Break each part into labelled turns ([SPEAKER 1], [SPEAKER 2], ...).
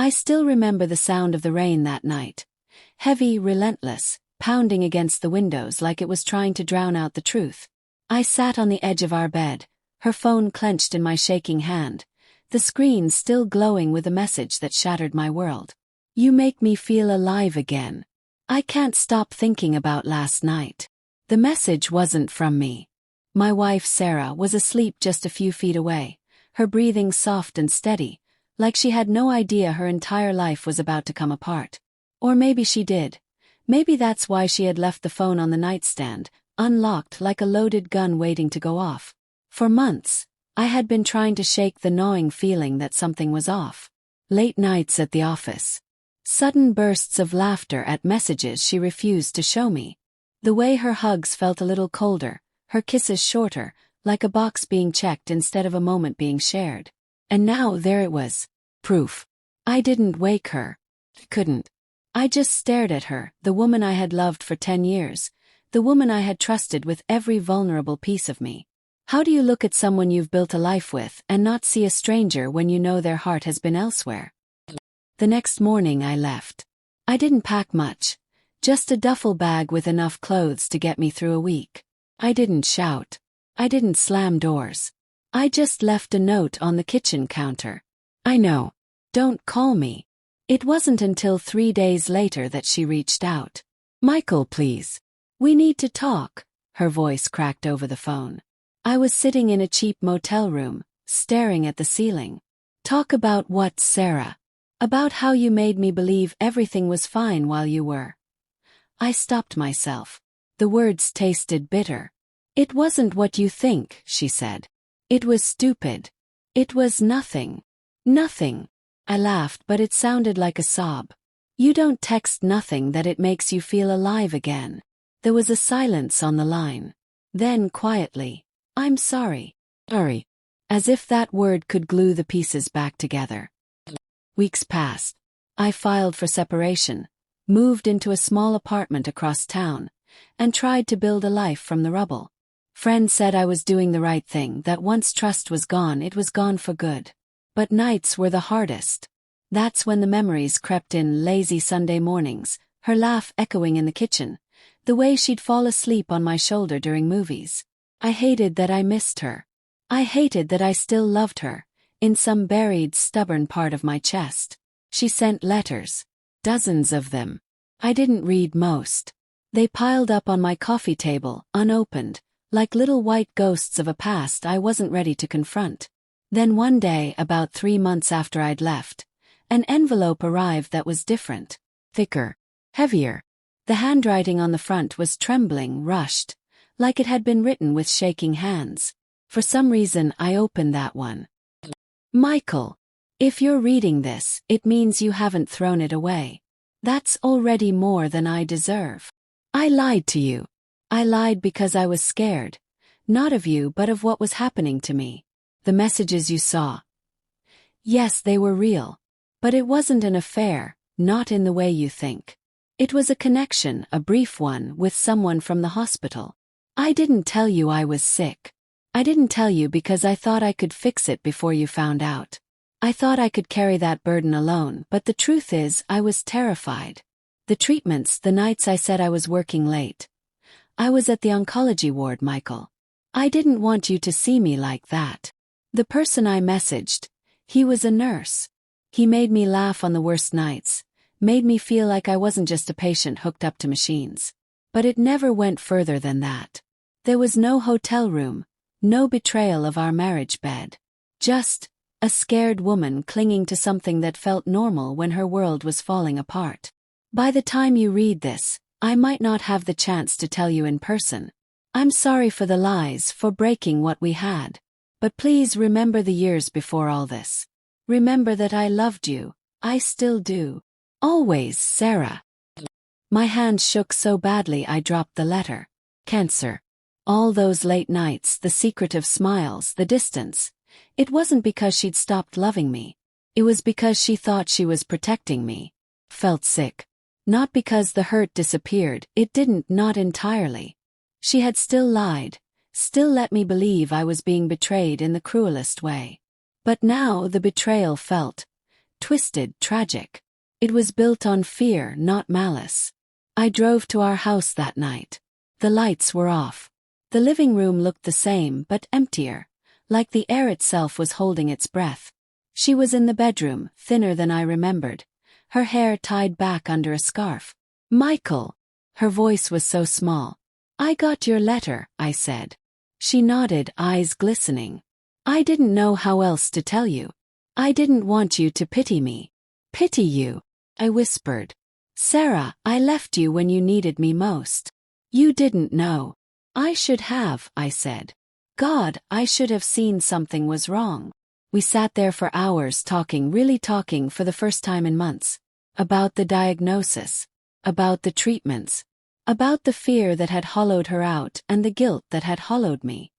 [SPEAKER 1] I still remember the sound of the rain that night. Heavy, relentless, pounding against the windows like it was trying to drown out the truth. I sat on the edge of our bed, her phone clenched in my shaking hand, the screen still glowing with a message that shattered my world. You make me feel alive again. I can't stop thinking about last night. The message wasn't from me. My wife Sarah was asleep just a few feet away, her breathing soft and steady, like she had no idea her entire life was about to come apart. Or maybe she did. Maybe that's why she had left the phone on the nightstand, unlocked like a loaded gun waiting to go off. For months, I had been trying to shake the gnawing feeling that something was off. Late nights at the office. Sudden bursts of laughter at messages she refused to show me. The way her hugs felt a little colder, her kisses shorter, like a box being checked instead of a moment being shared. And now there it was. Proof. I didn't wake her. Couldn't. I just stared at her, the woman I had loved for 10 years, the woman I had trusted with every vulnerable piece of me. How do you look at someone you've built a life with and not see a stranger when you know their heart has been elsewhere? The next morning I left. I didn't pack much, just a duffel bag with enough clothes to get me through a week. I didn't shout. I didn't slam doors. I just left a note on the kitchen counter. I know. Don't call me. It wasn't until 3 days later that she reached out. Michael, please. We need to talk, her voice cracked over the phone. I was sitting in a cheap motel room, staring at the ceiling. Talk about what, Sarah? About how you made me believe everything was fine while you were. I stopped myself. The words tasted bitter. It wasn't what you think, she said. It was stupid. It was nothing. Nothing. I laughed, but it sounded like a sob. You don't text nothing that it makes you feel alive again. There was a silence on the line. Then quietly, I'm sorry. Sorry. As if that word could glue the pieces back together. Weeks passed. I filed for separation, moved into a small apartment across town, and tried to build a life from the rubble. Friends said I was doing the right thing, that once trust was gone, it was gone for good. But nights were the hardest. That's when the memories crept in, lazy Sunday mornings, her laugh echoing in the kitchen, the way she'd fall asleep on my shoulder during movies. I hated that I missed her. I hated that I still loved her, in some buried, stubborn part of my chest. She sent letters. Dozens of them. I didn't read most. They piled up on my coffee table, unopened, like little white ghosts of a past I wasn't ready to confront. Then one day, about 3 months after I'd left, an envelope arrived that was different. Thicker. Heavier. The handwriting on the front was trembling, rushed, like it had been written with shaking hands. For some reason I opened that one. Michael, if you're reading this, it means you haven't thrown it away. That's already more than I deserve. I lied to you. I lied because I was scared. Not of you, but of what was happening to me. The messages you saw. Yes, they were real. But it wasn't an affair, not in the way you think. It was a connection, a brief one, with someone from the hospital. I didn't tell you I was sick. I didn't tell you because I thought I could fix it before you found out. I thought I could carry that burden alone, but the truth is, I was terrified. The treatments, the nights I said I was working late. I was at the oncology ward, Michael. I didn't want you to see me like that. The person I messaged, he was a nurse. He made me laugh on the worst nights, made me feel like I wasn't just a patient hooked up to machines. But it never went further than that. There was no hotel room, no betrayal of our marriage bed. Just a scared woman clinging to something that felt normal when her world was falling apart. By the time you read this, I might not have the chance to tell you in person. I'm sorry for the lies, for breaking what we had. But please remember the years before all this. Remember that I loved you. I still do. Always, Sarah. My hand shook so badly I dropped the letter. Cancer. All those late nights, the secretive smiles, the distance. It wasn't because she'd stopped loving me. It was because she thought she was protecting me. Felt sick. Not because the hurt disappeared, it didn't, not entirely. She had still lied, still let me believe I was being betrayed in the cruelest way. But now the betrayal felt twisted, tragic. It was built on fear, not malice. I drove to our house that night. The lights were off. The living room looked the same but emptier, like the air itself was holding its breath. She was in the bedroom, thinner than I remembered, her hair tied back under a scarf. "Michael." Her voice was so small. "I got your letter," I said. She nodded, eyes glistening. "I didn't know how else to tell you. I didn't want you to pity me." "Pity you?" I whispered. "Sarah, I left you when you needed me most. You didn't know." "I should have," I said. "God, I should have seen something was wrong." We sat there for hours talking, really talking for the first time in months. About the diagnosis. About the treatments. About the fear that had hollowed her out and the guilt that had hollowed me.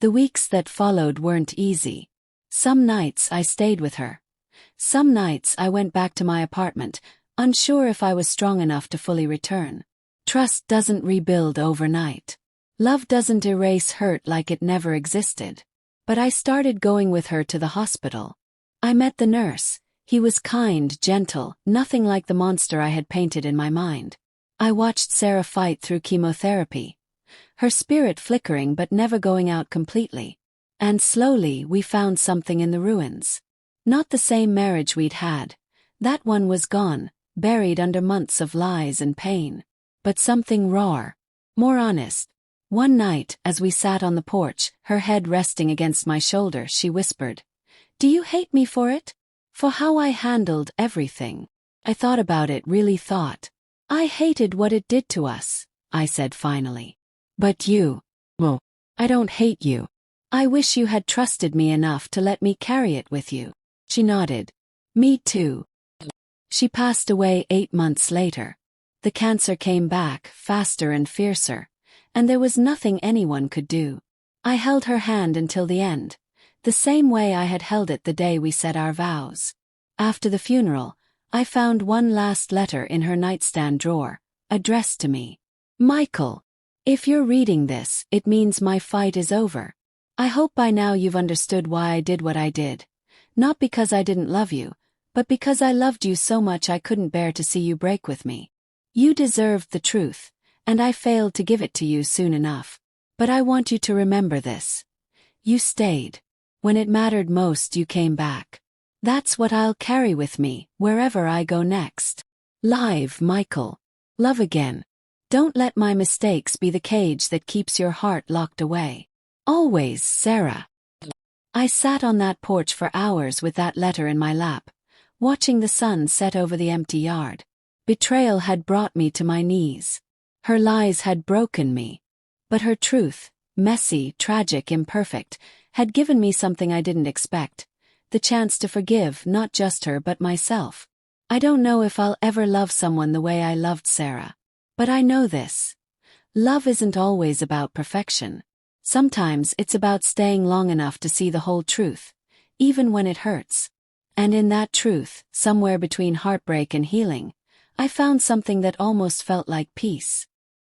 [SPEAKER 1] The weeks that followed weren't easy. Some nights I stayed with her. Some nights I went back to my apartment, unsure if I was strong enough to fully return. Trust doesn't rebuild overnight. Love doesn't erase hurt like it never existed. But I started going with her to the hospital. I met the nurse. He was kind, gentle, nothing like the monster I had painted in my mind. I watched Sarah fight through chemotherapy, her spirit flickering but never going out completely. And slowly we found something in the ruins. Not the same marriage we'd had. That one was gone, buried under months of lies and pain. But something rawer, more honest. One night, as we sat on the porch, her head resting against my shoulder, she whispered, "Do you hate me for it? For how I handled everything?" I thought about it, really thought. "I hated what it did to us," I said finally. "But you, well, I don't hate you. I wish you had trusted me enough to let me carry it with you." She nodded. "Me too." She passed away 8 months later. The cancer came back, faster and fiercer, and there was nothing anyone could do. I held her hand until the end, the same way I had held it the day we said our vows. After the funeral, I found one last letter in her nightstand drawer, addressed to me. "Michael, if you're reading this, it means my fight is over. I hope by now you've understood why I did what I did. Not because I didn't love you, but because I loved you so much I couldn't bear to see you break with me. You deserved the truth, and I failed to give it to you soon enough. But I want you to remember this. You stayed. When it mattered most, you came back. That's what I'll carry with me, wherever I go next. Live, Michael. Love again. Don't let my mistakes be the cage that keeps your heart locked away. Always, Sarah." I sat on that porch for hours with that letter in my lap, watching the sun set over the empty yard. Betrayal had brought me to my knees. Her lies had broken me. But her truth, messy, tragic, imperfect, had given me something I didn't expect, the chance to forgive not just her but myself. I don't know if I'll ever love someone the way I loved Sarah. But I know this. Love isn't always about perfection. Sometimes it's about staying long enough to see the whole truth, even when it hurts. And in that truth, somewhere between heartbreak and healing, I found something that almost felt like peace.